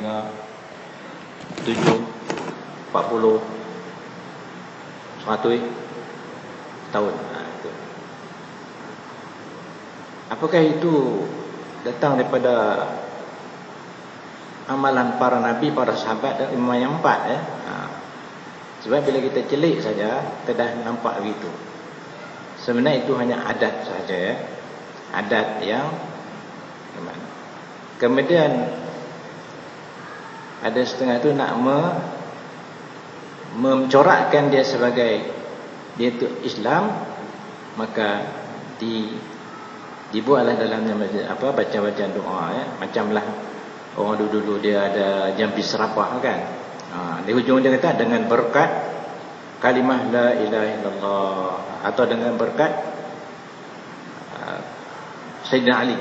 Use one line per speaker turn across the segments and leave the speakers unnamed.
7, 40, 100 tahun. Itu. Apakah itu datang daripada amalan para nabi, para sahabat dan imam yang 4 ya? Sebab bila kita celik saja kita dah nampak begitu. Sebenarnya itu hanya adat saja ya. Adat yang kemudian ada setengah itu nak mencorakkan dia sebagai dia itu Islam, maka dibuatlah dalamnya baca-baca doa ya. Macamlah orang dulu dia ada jampi serapah kan. Di hujung dia kata dengan berkat kalimah la ilaha illallah atau dengan berkat Sayyidina Ali.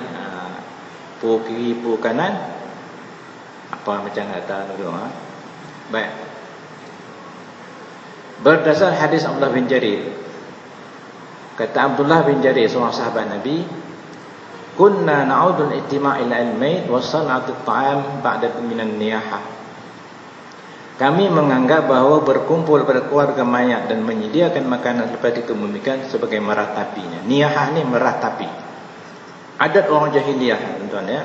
Pu kiri pu kanan apa macam kata doa. Baik. Berdasar hadis Abdullah bin Jarir, kata Abdullah bin Jarir seorang sahabat Nabi, kunna na'udul ijtima' ila al-mayt wa san'atu at-ta'am ba'da minan niyahah. Kami menganggap bahawa berkumpul pada keluarga mayat dan menyediakan makanan lepas dikebumikan sebagai meratapinya. Niyahah ni meratapi. Adat orang jahiliyah tuan-tuan ya.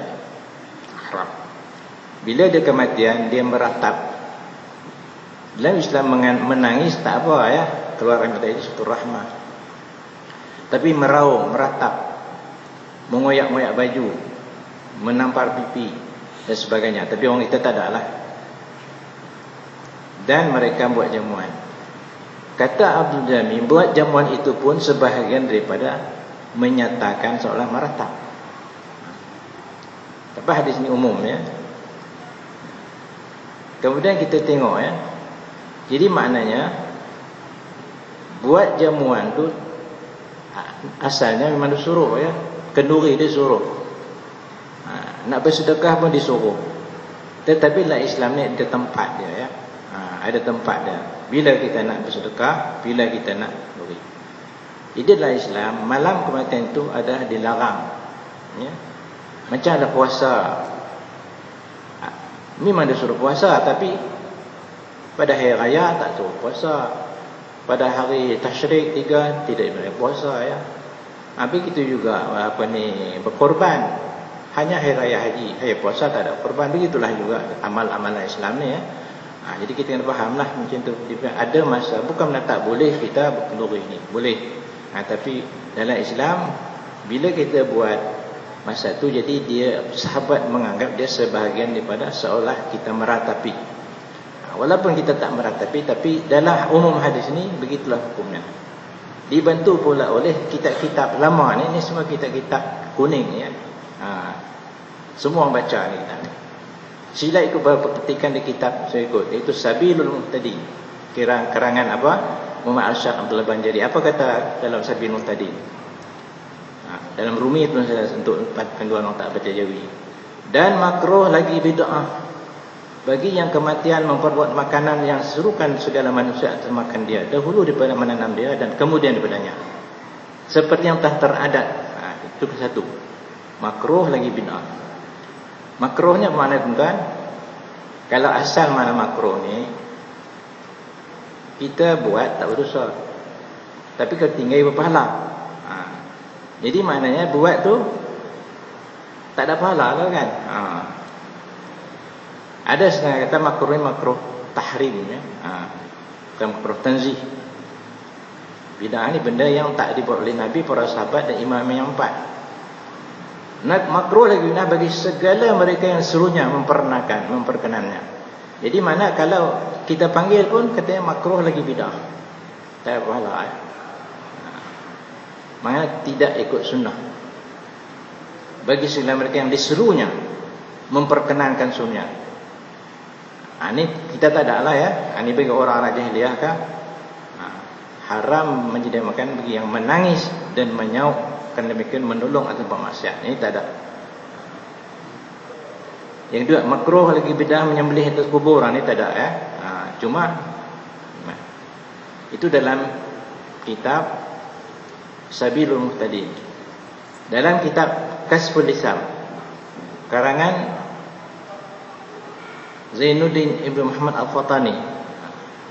Haram. Bila dia kematian dia meratap. Dalam Islam menangis tak apa ya, keluarkan mata itu satu rahmat. Tapi meraung, meratap, mengoyak-ngoyak baju, menampar pipi dan sebagainya. Tapi orang kita tak ada lah. Dan mereka buat jamuan. Kata Abdul Jami, buat jamuan itu pun sebahagian daripada menyatakan seolah meratap. Tapi hadis ini umum ya. Kemudian kita tengok ya. Jadi maknanya buat jamuan tu asalnya memang disuruh ya. Kenduri dia suruh. Nak bersedekah pun disuruh. Tetapi lah Islam ni ada tempat dia ya. Ada tempat dia. Bila kita nak bersedekah, bila kita nak kenduri. Jadi dalam Islam malam kematian itu adalah dilarang. Ya. Macam ada puasa. Memang disuruh puasa tapi pada hari raya tak suruh puasa. Pada hari tasyrik 3 tidak boleh puasa ya. Begitu juga berkorban. Hanya hari raya haji, hari puasa tak ada korban. Begitulah juga amal-amalan Islam ni ya. Jadi kita kena fahamlah macam tu. Ada masa bukan tak boleh kita berkenduri ni. Boleh. Tapi dalam Islam bila kita buat masa tu jadi dia sahabat menganggap dia sebahagian daripada seolah kita meratapi. Walaupun kita tak meratapi tapi dalam umum hadis ni begitulah hukumnya. Dibantu pula oleh kitab-kitab lama ni semua kitab-kitab kuning ya. Semua orang baca ni kitab ni. Sila ikut beberapa petikan di kitab saya ikut iaitu Sabilul Muhtadi. Karangan apa? Muhammad Al-Syah Abdullah Banjari. Apa kata dalam Sabilul Muhtadi? Dalam Rumi itu untuk panduan orang tak baca Jawi. Dan makruh lagi bid'ah bagi yang kematian memperbuat makanan yang serukan segala manusia atas makan dia dahulu daripada menanam dia dan kemudian daripadanya seperti yang telah teradat. Itu satu. Makruh lagi bid'ah. Makruhnya bermakna tuan-tuan, kalau asal mana makruh ni kita buat tak berdosa, tapi kalau tinggal berpahala. Jadi maknanya buat tu tak ada pahala lah kan. Ada setengah kata makruh tahrim ya. Bukan makruh tanzih. Bid'ah ni benda yang tak dibuat oleh Nabi, para sahabat dan imam yang 4. Makruh lagi bagi segala mereka yang serunya memperkenannya. Jadi mana kalau kita panggil pun katanya makruh lagi bid'ah. Tak ada pahala ya. Maknanya tidak ikut sunnah. Bagi segala mereka yang diserunya memperkenankan sunnah. Ini kita tak ada lah ya. Ini bagi orang-orang jahiliyah kah? Haram menyediakan bagi yang menangis dan menyauk kerana demikian menolong atau bermaksiat. Ini tak ada. Yang kedua makruh lagi bid'ah menyembelih atas kuburan. Ini tak ada ya. Cuma itu dalam kitab Sabilul Muhtadi. Dalam kitab Kasful Lisan karangan Zainuddin Ibn Muhammad Al-Fatani,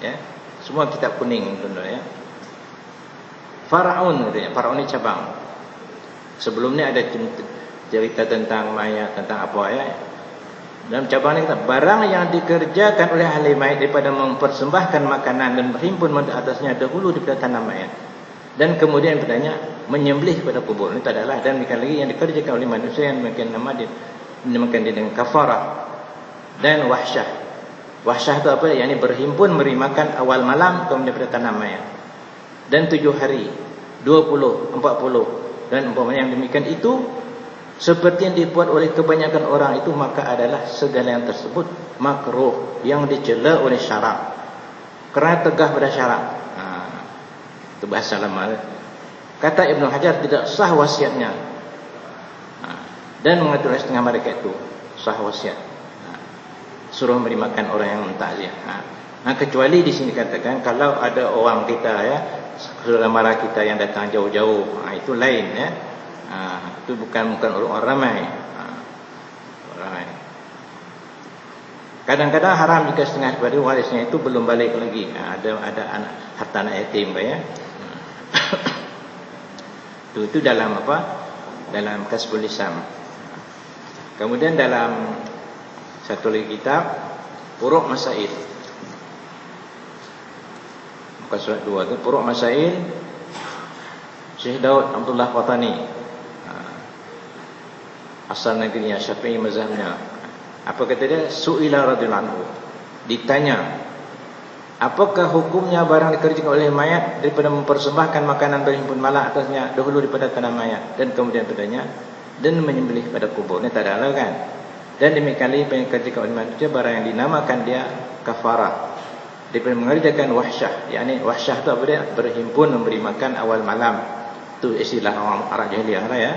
ya, semua kitab kuning tuan-tuan, ya. Faraun katanya, Faraun ini cabang. Sebelum ni ada cerita tentang mayat, tentang apa, ya. Dalam cabang ni kata, barang yang dikerjakan oleh ahli mayat daripada mempersembahkan makanan dan berhimpun di atasnya dahulu daripada tanah mayat, dan kemudian padanya menyembelih pada kubur. Ini tak adalah. Dan bukan lagi yang dikerjakan oleh manusia yang mungkin nama dinamakan dengan kafarah dan wahsyah. Wahsyah itu apa? Yang ini berhimpun memberi makan awal malam kemudian pada tanah mayat, dan 7 hari, 20, 40 dan umpamanya yang demikian itu, seperti yang dibuat oleh kebanyakan orang itu, maka adalah segala yang tersebut makruh, yang dicela oleh syarak, kerana tegah pada syarak. Itu bahasa lama. Kata Ibn Hajar, tidak sah wasiatnya, dan mengatur setengah mereka itu sah wasiat, suruh memberi makan orang yang takziah. Kecuali di sini katakan kalau ada orang kita, ya, saudara mara kita yang datang jauh-jauh, itu lain, ya. Itu bukan orang ramai. Kadang-kadang haram jika setengah daripada warisnya itu belum balik lagi. Ada anak, harta anak yatim, ya. Itu dalam apa? Dalam Kasbul Lisam. Kemudian dalam satu lagi kitab Furuq Masail, muka surat 2 tu, Furuq Masail, Syekh Daud Abdullah Fatani, asal negerinya Syafi'i mazhabnya. Apa kata dia? Su'ila radhiyallahu anhu, ditanya, apakah hukumnya barang dikerjakan oleh mayat daripada mempersembahkan makanan berhimpun malam atasnya dahulu daripada tanah mayat, dan kemudian padanya dan menyembelih pada kubur. Ini tak ada lah, kan? Dan demikian lagi yang dikerjakan oleh manusia barang yang dinamakan dia kafarah, daripada mengerjakan wahsyah. Yakni wahsyah itu apa dia? Berhimpun memberi makan awal malam. Itu istilah orang Arab jahiliyah lah, ya.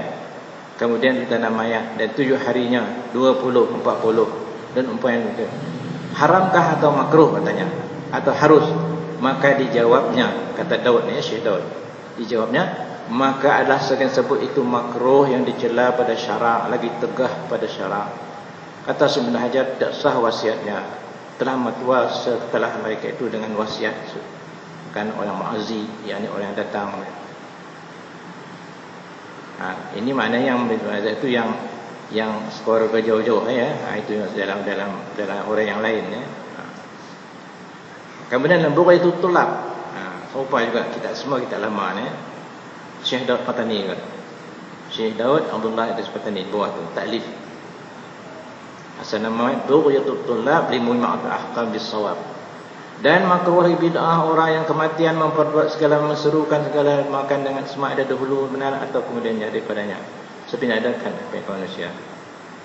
Kemudian di tanah mayat, dan 7 harinya, 20, 40 dan umpamanya itu. Haramkah atau makruh katanya, atau harus? Maka dijawabnya, kata Daud ni, Syekh Daud, dijawabnya, maka adalah sekian sebut itu makruh yang dicela pada syarak, lagi tegah pada syarak. Kata Ibn Hajar, tidak sah wasiatnya, telah matua setelah mereka itu dengan wasiat, bukan orang mu'azzi, yakni orang yang datang. Ini makna yang itu yang skor berjauh-jauh, ya. Itu dalam orang yang lain, ya. Kemudian dalam buku itu tulab, serupa juga kita semua kita lama ni, Syekh Daud Fatani kan. Syekh Daud Abdullah Fatani buat tu taklif. Asal nama Bugyatul Tulab li Mu'ma'at Ahkam bis-Shawab. Dan makruh bid'ah orang yang kematian memperbuat segala, menserukan segala makan dengan semak ada dahulu benar atau kemudian daripadanya, seperti adakan pihak manusia.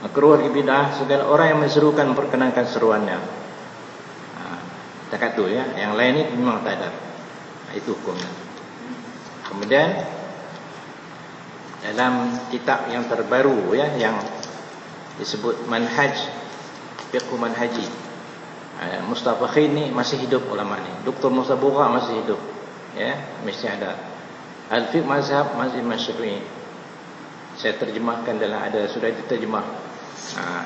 Makruh bid'ah segala orang yang menserukan memperkenankan seruannya. Takat tu, ya. Yang lain ni memang tak ada. Itu hukumnya. Kemudian dalam kitab yang terbaru, ya, yang disebut Manhaj Fiqh Manhaji, Mustafa Khin ni masih hidup ulama ni. Dr. Musa Bura masih hidup, ya, mesti ada. Al-Fiqh Mazhab Imam Syafi'i, saya terjemahkan dalam, ada sudah diterjemah.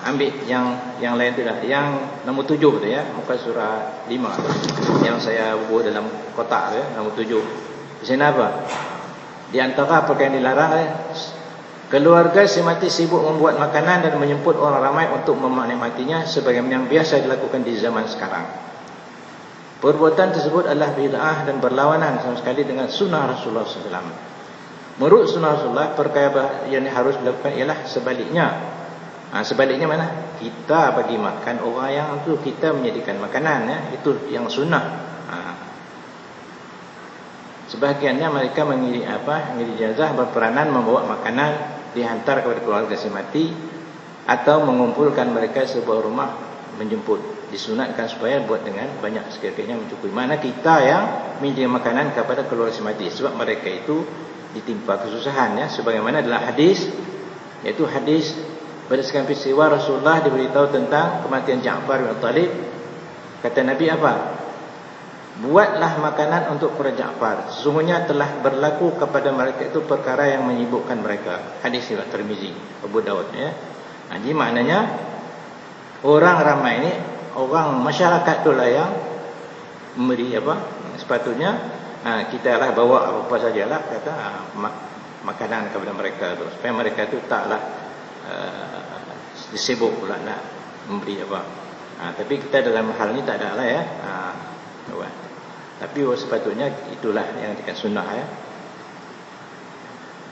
Ambil yang lain tu dah. Yang nombor 7 tu, ya, muka surah 5 yang saya buat dalam kotak tu, ya, nombor 7. Di sana apa? Di antara perkara yang dilarang, ya, keluarga si mati sibuk membuat makanan dan menjemput orang ramai untuk menikmatinya sebagaimana yang biasa dilakukan di zaman sekarang. Perbuatan tersebut adalah bid'ah dan berlawanan sama sekali dengan sunnah Rasulullah SAW. Menurut sunnah Rasulullah, perkara yang harus dilakukan ialah sebaliknya. Sebaliknya mana? Kita bagi makan orang yang tu, kita menyediakan makanan, ya. Itu yang sunnah. Sebahagiannya mereka mengiri jenazah, berperanan membawa makanan dihantar kepada keluarga si mati, atau mengumpulkan mereka sebuah rumah menjemput. Disunatkan supaya buat dengan banyak, sekiranya mencukupi. Mana kita yang menyediakan makanan kepada keluarga si mati, sebab mereka itu ditimpa kesusahan, ya. Sebagaimana dalam hadis, yaitu hadis berdasarkan peristiwa Rasulullah diberitahu tentang kematian Ja'far bin Thalib. Kata Nabi apa? Buatlah makanan untuk keluarga Ja'far, sesungguhnya telah berlaku kepada mereka itu perkara yang menyibukkan mereka. Hadis riwayat Tirmizi, Abu Daud, ya. Jadi maknanya orang ramai ini, orang masyarakat itulah yang memberi apa, sepatutnya kita lah bawa apa sajalah kata makanan kepada mereka tu, supaya mereka tu taklah disibuk pula nak memberi apa. Tapi kita dalam hal ni tak ada lah ya. Tapi sepatutnya itulah yang dikatakan sunnah ya.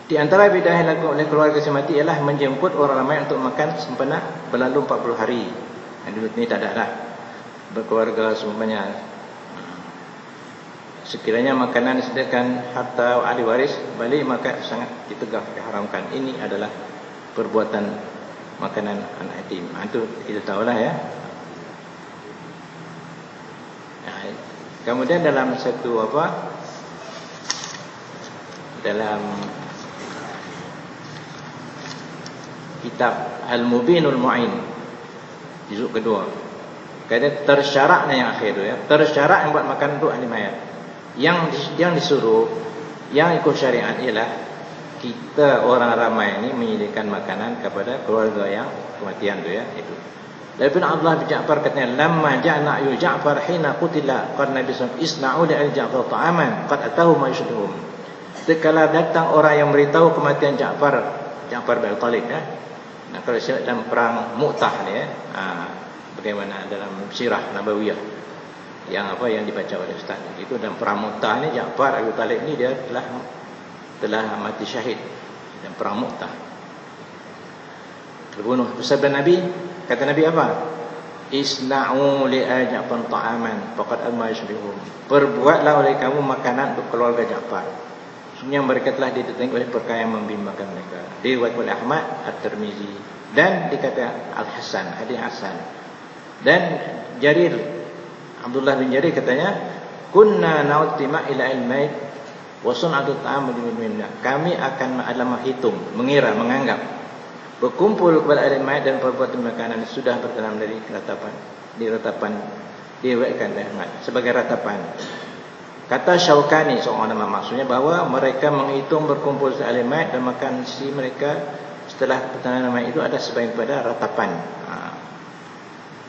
Di antara bidah yang dilakukan oleh keluarga si mati ialah menjemput orang ramai untuk makan sempena berlalu 40 hari. Dulu ni tak ada lah. Berkeluarga semuanya. Sekiranya makanan disediakan harta ahli waris balik, maka sangat ditegah, diharamkan. Ini adalah perbuatan makanan anak yatim. Itu kita tahulah ya. Kemudian dalam satu apa, dalam kitab Al-Mubinul Mu'in juzuk kedua, kata tersyaraknya yang akhir tu ya, tersyarak yang buat makan untuk ahli mayat. Yang disuruh, yang ikut syariat ialah kita orang ramai ini menyediakan makanan kepada keluarga yang kematian tu ya, itu. Daripada Abdullah bin Ja'far katanya, lamma ja'na yu Ja'far hina qutila qad Nabi sallallahu isna'u li al-Ja'far ta'aman qad atahu ma yashduhum. Sekala datang orang yang beritahu kematian Ja'far bin Talib ya. Nah, kalau saya dalam perang Mu'tah ni ya, bagaimana dalam sirah Nabawiyah yang apa yang dibaca oleh ustaz itu, dalam perang Mu'tah ni Ja'far bin Talib ni dia telah mati syahid dalam perang Mu'tah, terbunuh. Bersabda Nabi, kata Nabi apa? Isna'u li Ja'far ta'aman faqad amma yashbihum. Perbuatlah oleh kamu makanan untuk keluarga Ja'far. Sebenarnya mereka telah didatangi oleh perkara yang membimbangkan mereka. Diriwayatkan oleh Ahmad, At-Tirmizi, dan dikata Al-Hasan, hadis Hasan. Dan Jarir, Abdullah bin Jarir katanya, kunna na'utima ila al-mayt wa sun'atu ta'am minna. Kami akan adalah menghitung, mengira, menganggap berkumpul kepada ahli mayat dan perbuatan makanan sudah bertanam dari ratapan, diriwayatkan oleh Ahmad sebagai ratapan. Kata Syaukani seorang ulama, maksudnya bahawa mereka menghitung berkumpul ahli mayat dan makan si mereka setelah bertanam mayat itu ada sebagian pada ratapan.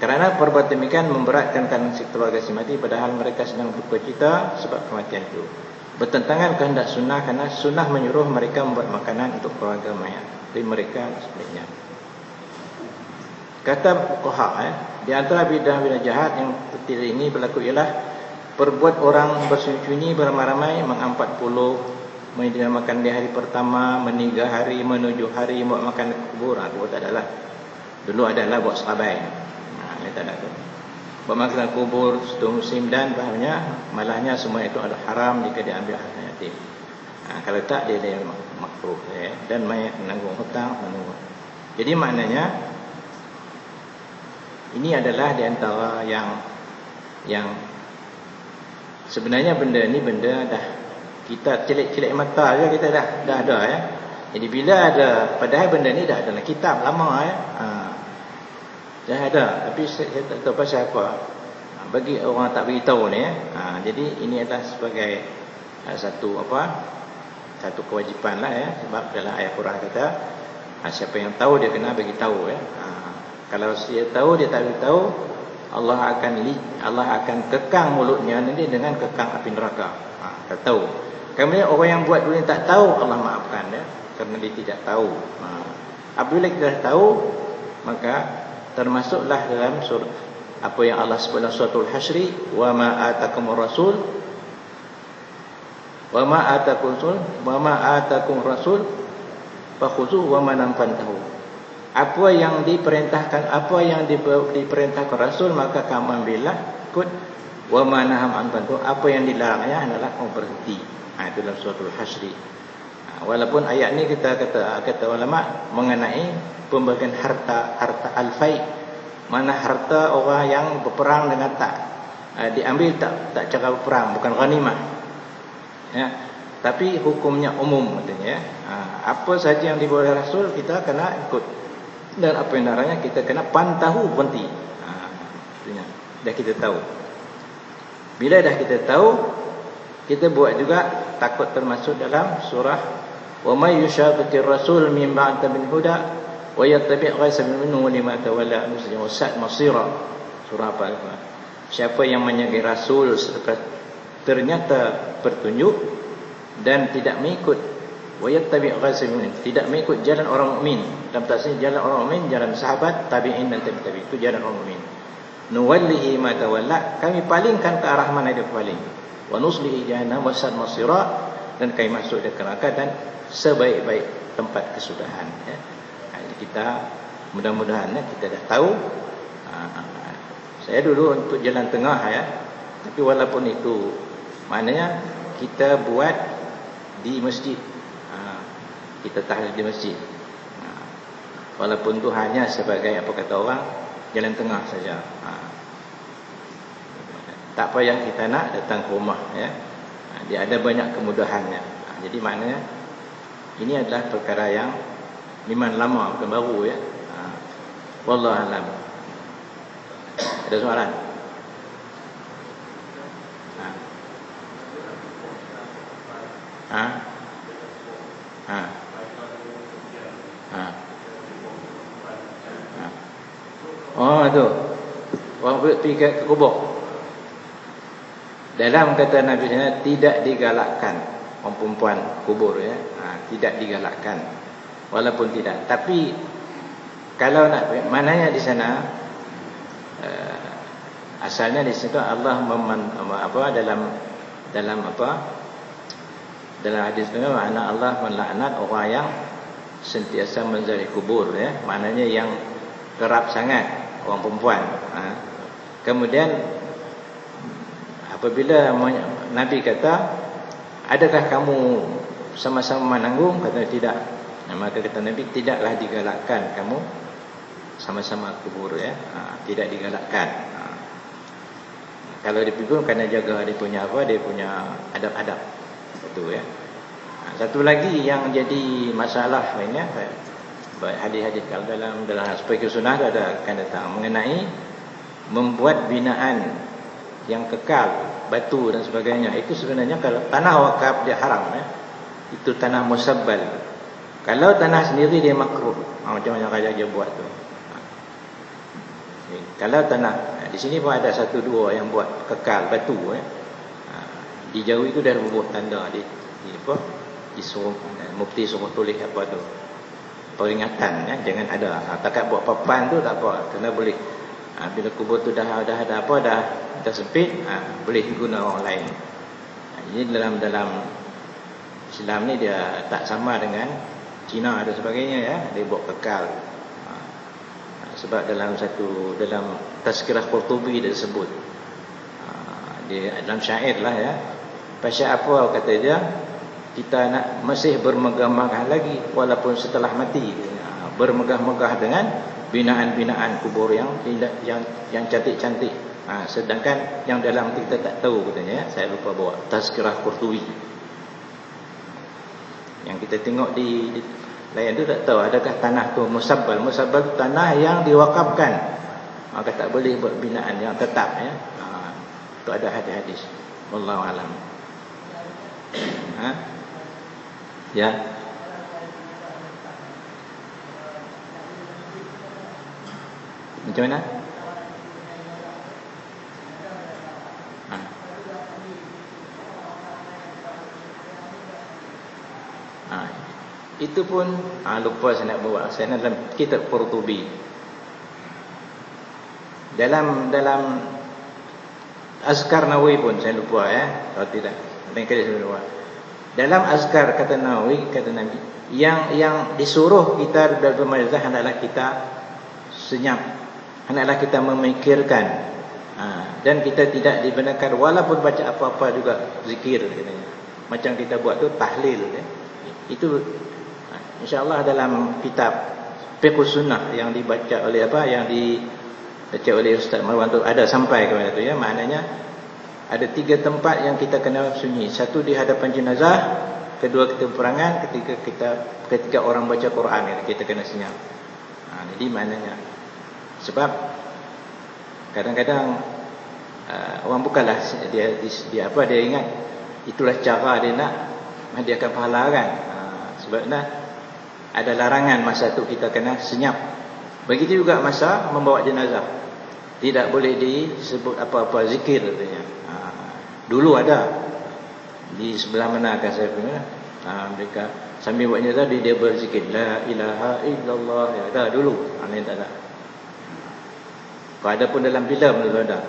Kerana perbuatan demikian memberatkan si keluarga si mati, padahal mereka sedang bercita sebab kematian itu. Bertentangan kehendak sunnah, kerana sunnah menyuruh mereka membuat makanan untuk keluarga mayat. Jadi mereka sebaliknya. Kata fuqaha, di antara bidah-bidah jahat yang tidak ini berlaku ialah perbuat orang bersembunyi beramai-ramai mengampat puluh, makan di hari pertama, meninggal hari, menuju hari, buat makan di kubur. Dulu tak adalah. Dulu adalah buat selabai. Ini tak ada tu. Buat makan kubur satu musim, dan malahnya semua itu adalah haram jika diambil harta yatim. Kalau tak, dia makruh ya. Dan mayat menanggung hutang, menanggung. Jadi maknanya ini adalah di antara yang sebenarnya benda ni benda dah kita celik-celik mata je, kita dah ada ya. Jadi bila ada, padahal benda ni dah dalam kitab lama ya. Dah ada, tapi saya tak tahu pasal apa. Bagi orang tak beritahu ni ya. Jadi ini adalah sebagai satu kewajipan lah ya, sebab dalam ayat Quran kata siapa yang tahu dia kena bagi tahu ya. Kalau dia tahu dia tak beritahu, Allah akan kekang mulutnya nanti dengan kekang api neraka. Tak tahu. Kemudian orang yang buat dulu yang tak tahu, Allah maafkan ya, kerana dia tidak tahu. Apabila kita dah tahu, maka termasuklah dalam surah apa yang Allah sebut dalam suratul Hasyri, wa ma atakumur rasul fakhuzuhu wa ma nafantahu. Apa yang diperintahkan, Rasul, maka kamu ambillah, ikut. Wa ma naham anfantahu, apa yang dilarangnya adalah kamu berhenti. Itu dalam suratul Hasyri. Walaupun ayat ni kata ulama mengenai pembagian harta al-fai, mana harta orang yang berperang dengan tak diambil tak cara berperang, bukan ghanimah. Ya, tapi hukumnya umum katanya. Apa saja yang dibawa oleh Rasul kita kena ikut, dan apa yang larangnya kita kena pantahu, berhenti. Dah kita tahu. Bila dah kita tahu, kita buat juga, takut termasuk dalam surah wa may yushaqiqir rasul min ba'd min huda wa yattabi' ghayra sabilil mu'minin wa lima tawalla nuslihi wasat masira. Surah apa? Siapa yang menyegel Rasul ternyata bertunjuk dan tidak mengikut wayattabi' ghasimin, tidak mengikut jalan orang mukmin. Dalam tafsir jalan orang mukmin, jalan sahabat, tabi'in dan tabi'in, itu jalan orang mukmin. Nuwallihi ma tawalla, kami palingkan ke arah mana dia paling. Wa nuslihi jahannam wa sa'at masira, dan kami masuk ke neraka dan sebaik-baik tempat kesudahan, ya. Jadi kita mudah-mudahan kita dah tahu. Saya dulu untuk jalan tengah, ya. Tapi walaupun itu maknanya kita buat di masjid, kita tahlil di masjid, walaupun itu hanya sebagai apa kata orang jalan tengah saja. Tak payah kita nak datang ke rumah, ya. Dia ada banyak kemudahannya. Jadi maknanya ini adalah perkara yang memang lama, bukan baru, ya. Wallahu a'lam. Ada soalan? Oh, tu. Orang pergi ke kubur. Dalam kata Nabi SAW, tidak digalakkan orang perempuan kubur, ya. Tidak digalakkan. Walaupun tidak. Tapi kalau nak, maknanya di sana asalnya di situ Allah dalam hadis itu makna Allah melaknat orang yang sentiasa menziarahi kubur, ya. Maknanya yang kerap sangat orang perempuan. Kemudian apabila Nabi kata, adakah kamu sama-sama menanggung? Kata tidak. Maka kata Nabi, tidaklah digalakkan kamu sama-sama kubur, ya. Tidak digalakkan. Kalau dipikul kena jaga dia punya apa, dia punya adab-adab. Betul, ya. Satu lagi yang jadi masalah lainnya, hadis-hadis kalau dalam aspek sunnah ada akan datang mengenai membuat binaan yang kekal, batu dan sebagainya. Itu sebenarnya kalau tanah wakaf dia haram, ya. Itu tanah musabbal. Kalau tanah sendiri dia makruh. Macam yang raja dia buat tu. Kalau tanah, di sini pun ada satu dua yang buat kekal batu, ya. Di jauh itu dah buat tanda di apa? Disuruh mufti suruh tulis apa tu? Peringatan, ya, jangan ada. Takat buat papan tu tak apa, kena boleh. Bila kubur tu dah ada apa, dah sempit, boleh guna orang lain. Jadi dalam Islam ni dia tak sama dengan Cina dan sebagainya, ya. Dia buat kekal. Sebab dalam Tazkirah Qurtubi dia sebut, dia dalam syair lah, ya. Pasal apa kata dia, kita nak masih bermegah-megah lagi walaupun setelah mati, bermegah-megah dengan binaan-binaan kubur yang cantik-cantik. Sedangkan yang dalam kita tak tahu, katanya, ya. Saya lupa bawa Tazkirah Qurtubi. Yang kita tengok di lain tu tak tahu adakah tanah tu musabbal. Musabbal tu tanah yang diwakafkan. Maka tak boleh buat binaan yang tetap, ya. Itu ada hadis-hadis. Wallahu alam. Ya. Macam mana? Itu pun lupa saya nak bawa. Saya nak dalam kitab Qurtubi. Dalam Azkar Nawawi pun saya lupa, ya. Kalau tidak, lain kali saya lupa. Dalam Azkar kata Nawawi, kata Nabi, yang disuruh kita dalam bermajlis hendaklah kita senyap, hendaklah kita memikirkan, dan kita tidak dibenarkan walaupun baca apa-apa juga zikir, katanya. Macam kita buat tu tahlil, ya. Itu insya-Allah dalam kitab Fiqh Sunnah yang dibaca oleh oleh Ustaz Marwan tu ada sampai kepada tu, ya. Maknanya ada 3 tempat yang kita kena sunyi. Satu di hadapan jenazah, kedua kita perangan, ketika orang baca Quran, kita kena senyap. Jadi maknanya, sebab kadang-kadang orang bukanlah dia ingat itulah cara dia nak dia akan pahala, kan. Sebabnya ada larangan masa tu kita kena senyap. Begitu juga masa membawa jenazah. Tidak boleh disebut apa-apa zikir katanya. Dulu ada di sebelah mana kan saya punya, mereka sambil buatnya tadi dia berzikir la ilaha illallah, ya ada dulu. Ini tak ada. Kalau ada pun dalam filem dulu ada.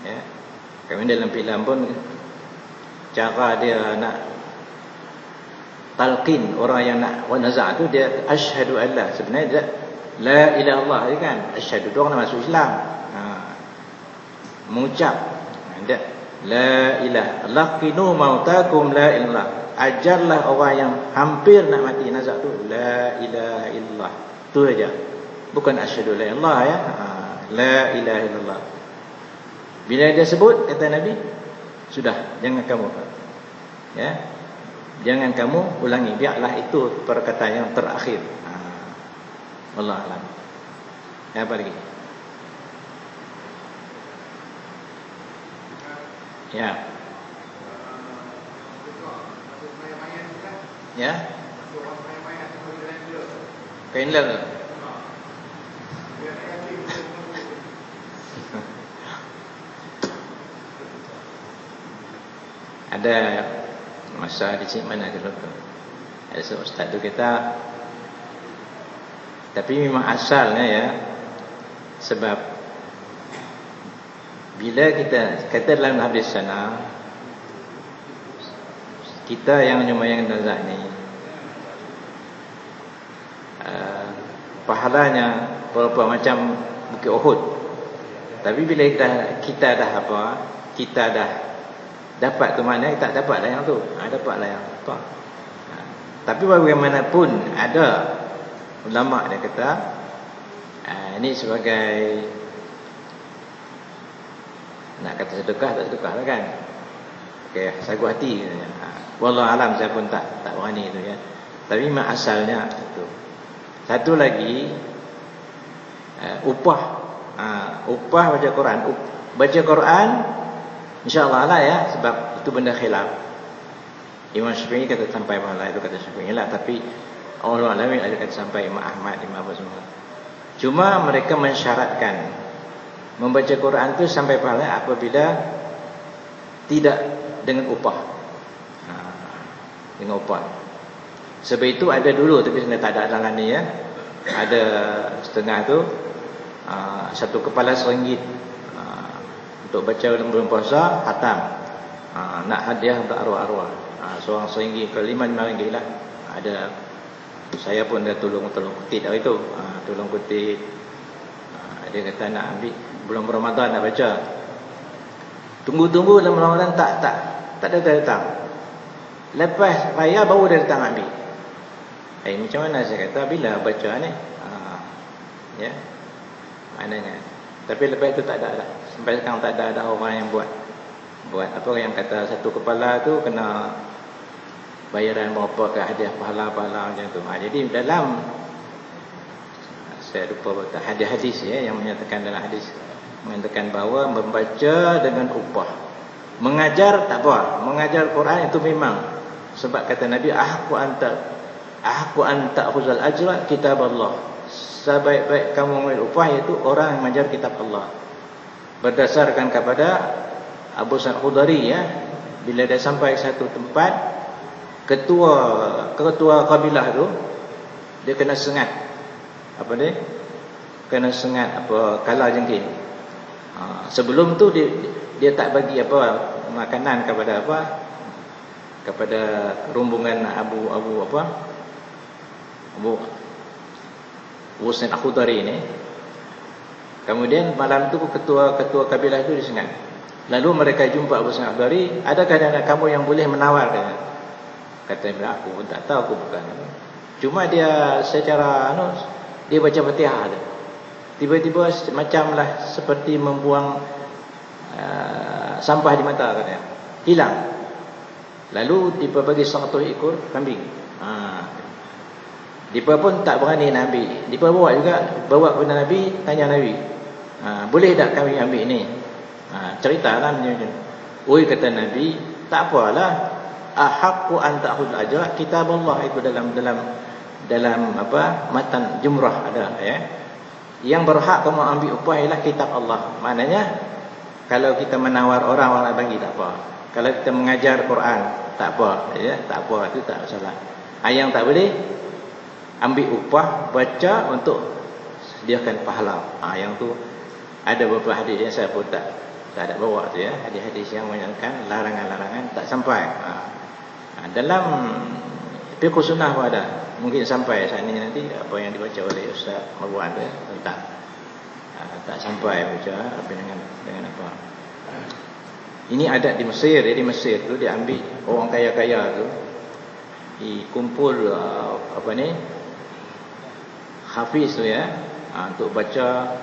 Ya. Kami dalam filem pun cara dia nak talqin orang yang nak wanazah tu, dia asyhadu an la, sebenarnya dia la ilaha illallah kan, asyhadu tu orang nak masuk Islam. Mengucap dia la ilaha, laqinu mautakum la ilallah, ajarlah orang yang hampir nak mati nazak tu la ilaha illallah, tu aja, bukan asyhadu la ilaha illallah ya. La ilaha illallah. Bila dia sebut kata Nabi, sudah, jangan kamu ya, jangan kamu ulangi, biarlah itu perkataan yang terakhir. Wallahu a'lam. Apa lagi? Ya. Ya. Kainlah. Ada masa di sini mana dulu tu? Ada seorang ustaz tu kita, tapi memang asalnya ya, sebab bila kita kata dalam hadis sana, kita yang nyumayang nazak ni pahalanya berapa macam Bukit Uhud. Tapi bila kita dah apa, kita dah dapat ke mana, kita tak dapat lah yang tu. Dapat lah yang apa. Tapi bagaimanapun ada ulama dia kata ini sebagai nak kata sedekah, tak sedekah lah kan. Okey, sagu hati. Wallahu alam, saya pun tak berani tu ya. Tapi mak asalnya itu. Satu lagi upah. Upah baca Quran. Baca Quran insya-Allah lah ya, sebab itu benda khilaf. Imam Syafi'i kata sampai pahala, itu kata Syafi'i lah, tapi Allah alamin ada kata sampai Imam Ahmad, Imam apa semua. Cuma mereka mensyaratkan membaca Quran itu sampai pahala apabila tidak dengan upah. Dengan upah. Sebab itu ada dulu, tapi sebenarnya tak ada dalam ni ya. Ada setengah tu satu kepala RM1 untuk baca dalam bulan puasa khatam. Nak hadiah untuk arwah-arwah. Seorang RM1 ke RM5 lah. Ada, saya pun dah tolong kutip dah itu. Tolong kutip. Dia kata nak ambil bulan Ramadan nak baca. Tunggu-tunggu dalam Ramadan tak datang. Lepas raya baru dia datang ambil. Macam mana saya kata bila baca ni? Ya. Maknanya. Tapi lepas itu tak ada lah. Sampai sekarang tak ada orang yang buat apa yang kata satu kepala tu kena bayaran berapa ke hadiah pahala-pahala macam tu. Jadi dalam, saya lupa hadis ya, yang menyatakan dalam hadis mengatakan bahawa membaca dengan upah. Mengajar tak apa, mengajar Quran itu memang, sebab kata Nabi ahqu anta khuzal ajra kitab Allah. Sebaik-baik kamu mengambil upah iaitu orang yang mengajar kitab Allah. Berdasarkan kepada Abu Sa'id Khudri ya, bila dia sampai satu tempat, ketua kabilah tu dia kena sengat. Apa dia? Kena sengat apa kala jengking. Sebelum tu dia tak bagi apa makanan kepada rombongan Abu Sa'id Khudri ni. Kemudian malam tu ketua kabilah itu disengat. Lalu mereka jumpa Abu Sa'id Khudri, adakah kamu yang boleh menawar? Kata dia, aku pun tak tahu, aku bukan. Cuma dia secara dia baca Fatihah tu. Tiba-tiba macamlah seperti membuang sampah di mata katanya. Hilang. Lalu dia bagi 100 ekor kambing. Dia pun tak berani nak ambil. Dia bawa kepada Nabi, tanya Nabi, boleh tak kami ambil ni? Ceritalah macam. Oi, kata Nabi, tak apalah. Ahaqqu an ta'khudh ajra kitab Allah, itu dalam apa matan jumrah ada ya. Yang berhak kamu ambil upah ialah kitab Allah. Maknanya kalau kita menawar orang bagi tak apa. Kalau kita mengajar Quran tak apa, ya, tak apa, itu tak salah. Yang tak boleh ambil upah baca untuk sediakan pahala. Yang tu ada beberapa hadis yang saya pun tak ada bawa tu, ya. Hadis-hadis yang menyatakan larangan-larangan tak sampai. Dalam fiqh sunnah pun ada. Mungkin sampai saat ini nanti apa yang dibaca oleh Ustaz Marwan tu, ya, tentang tak sampai baca apa dengan apa. Ini adat di Mesir. Jadi Mesir tu dia ambil orang kaya-kaya tu, dikumpul apa ni, hafiz tu, ya, untuk baca.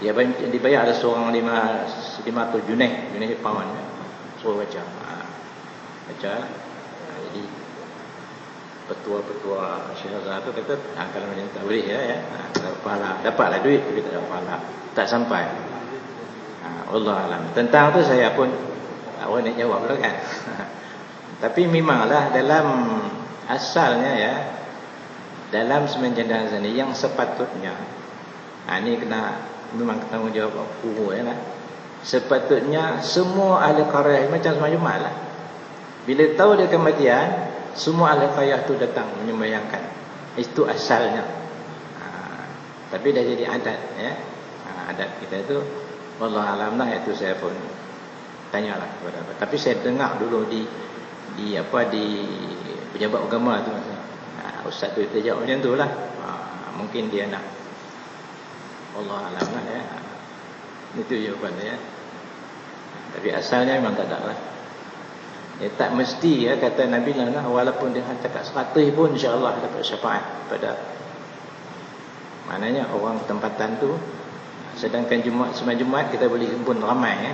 Dia dibayar ada seorang 500 junai pound, ya, suruh baca. Baca. Jadi petua-petua Syahzad tu kata, kalau macam tak boleh, ya, pahala, dapatlah duit tapi tak dapat pahala, tak sampai. Allah alam. Tentang tu saya pun awak nak jawab lah kan. Tapi memanglah dalam asalnya, ya, dalam semenjana ni yang sepatutnya, ni kena memang tanggungjawab guru, ya lah. Sepatutnya semua ahli qaryah macam semua Jumaat lah. Bila tahu dia kematian, semua ahli qaryah tu datang menyembahyangkan. Itu asalnya. Tapi dah jadi adat, ya. Adat kita itu, wallah alam lah, itu saya pun tanyalah kepada apa. Tapi saya dengar dulu di pejabat agama tu, ustaz tu dia jawab macam tu lah. Mungkin dia nak, wallah alam lah, ya. Itu jawapan dia. Tapi asalnya memang tak ada lah. Tak mesti, ya, kata Nabi lah, walaupun dia cakap 100 pun insya-Allah dapat syafaat pada, maknanya orang tempatan tu. Sedangkan semua Jumaat kita boleh himpun ramai, ya.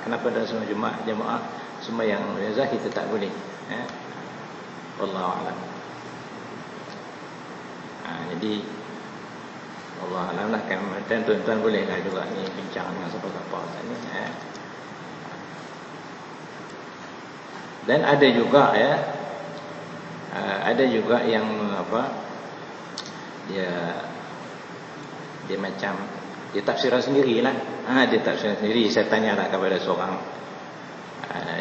Kenapa dalam semua Jumaat jemaah sembahyang jenazah kita tak boleh, ya. Wallahu a'lam. Jadi Allah alam lah kan. Dan tuan-tuan bolehlah juga ni bincang dengan siapa-siapa ni, ya. Dan ada juga, ya, ada juga yang apa, dia macam dia tafsiran sendirilah. Dia tafsiran sendiri. Saya tanyalah kepada seorang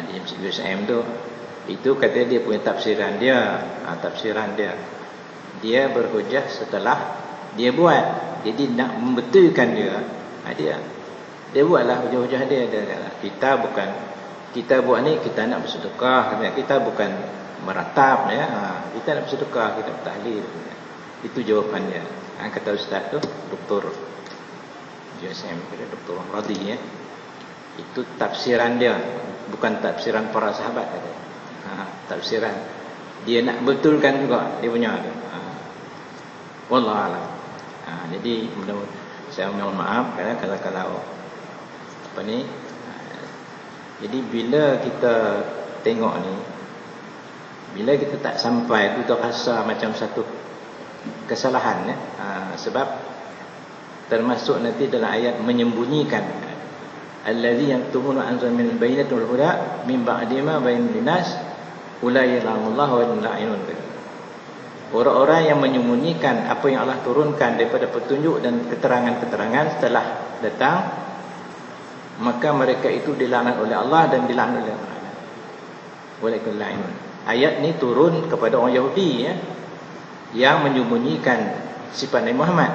di Masjid USM tu, itu kata dia punya tafsiran dia, dia berhujah setelah dia buat. Jadi nak membetulkan dia buatlah hujah-hujah dia kata, kita buat ni, kita nak bersedekah, kita bukan meratap, ya. Kita nak bersedekah, kita bertahlil. Itu jawapannya. Kata ustaz tu, Dr. JSM, Dr. Radhi, ya. Itu tafsiran dia, bukan tafsiran para sahabat, kata. Tafsiran dia nak betulkan juga dia punya tu. Wallah alam. Jadi saya mohon maaf kalau apa ni. Jadi bila kita tengok ni, bila kita tak sampai tu, terasa macam satu kesalahan, ya. Sebab termasuk nanti dalam ayat menyembunyikan, allazi yaktumuna anzal min bainatul huda min ba'di ma bayyana linnas ulai ya'lamullahu wa ya'lamun. Orang-orang yang menyembunyikan apa yang Allah turunkan daripada petunjuk dan keterangan-keterangan setelah datang, maka mereka itu dilaknat oleh Allah dan dilaknat oleh Allah. Walaikullahin. Ayat ni turun kepada orang Yahudi, ya, yang menyembunyikan sifat Nabi Muhammad.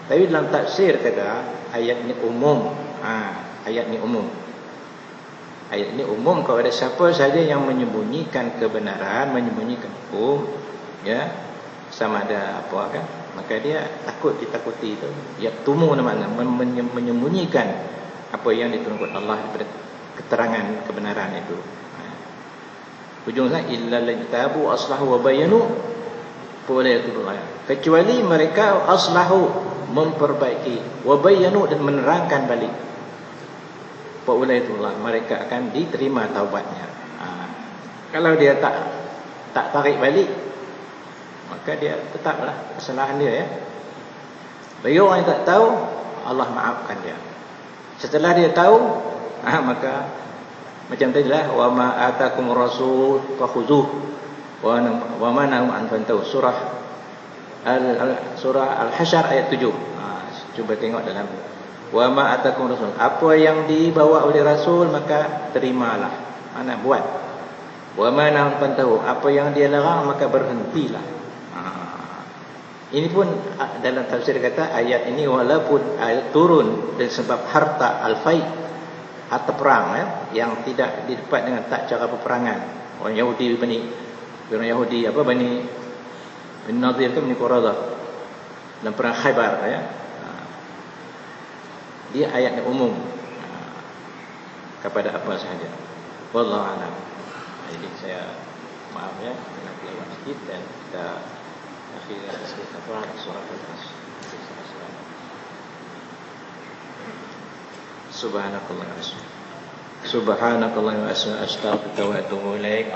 Tapi dalam tafsir kata ayat ni umum. Ayat ni umum. Ayat ni umum kepada siapa saja yang menyembunyikan kebenaran, menyembunyikan hukum, ya, sama ada apa kan, maka dia takut ditakuti itu. Yaktumu namanya menyembunyikan apa yang diturunkan Allah daripada keterangan kebenaran itu. Ujungnya illa lajtabu aslahu wa bayanu kecuali mereka aslahu memperbaiki, wa bayanu dan menerangkan balik. Faulaitullah mereka akan diterima taubatnya. Kalau dia tak tarik balik, maka dia tetaplah kesalahan dia, ya. Bagi orang yang tak tahu, Allah maafkan dia. Setelah dia tahu, maka macam tadilah, wa ma atakum rasul fakhuzuh wa ma nahum an fantahu, surah Al-Hasyr ayat 7. cuba tengok dalam wa ma atakum rasul, apa yang dibawa oleh rasul maka terimalah, mana buat. Wa ma nahum fantahu, apa yang dia larang maka berhentilah. Ini pun dalam tafsir kata ayat ini walaupun ayat turun dan sebab harta al-fai, harta perang yang tidak didapat dengan tak cara peperangan. Orang Yahudi Bani Nadir ke Bani Quradah dalam perang Khaybar dia ayatnya umum kepada apa sahaja. Wallahu a'lam. Jadi saya maaf kerana kelewat sedikit dan kita akhirnya sedikit surah Al-Nas. Subhanakallah wa bihamdika astaghfiruka wa atubu ilaik.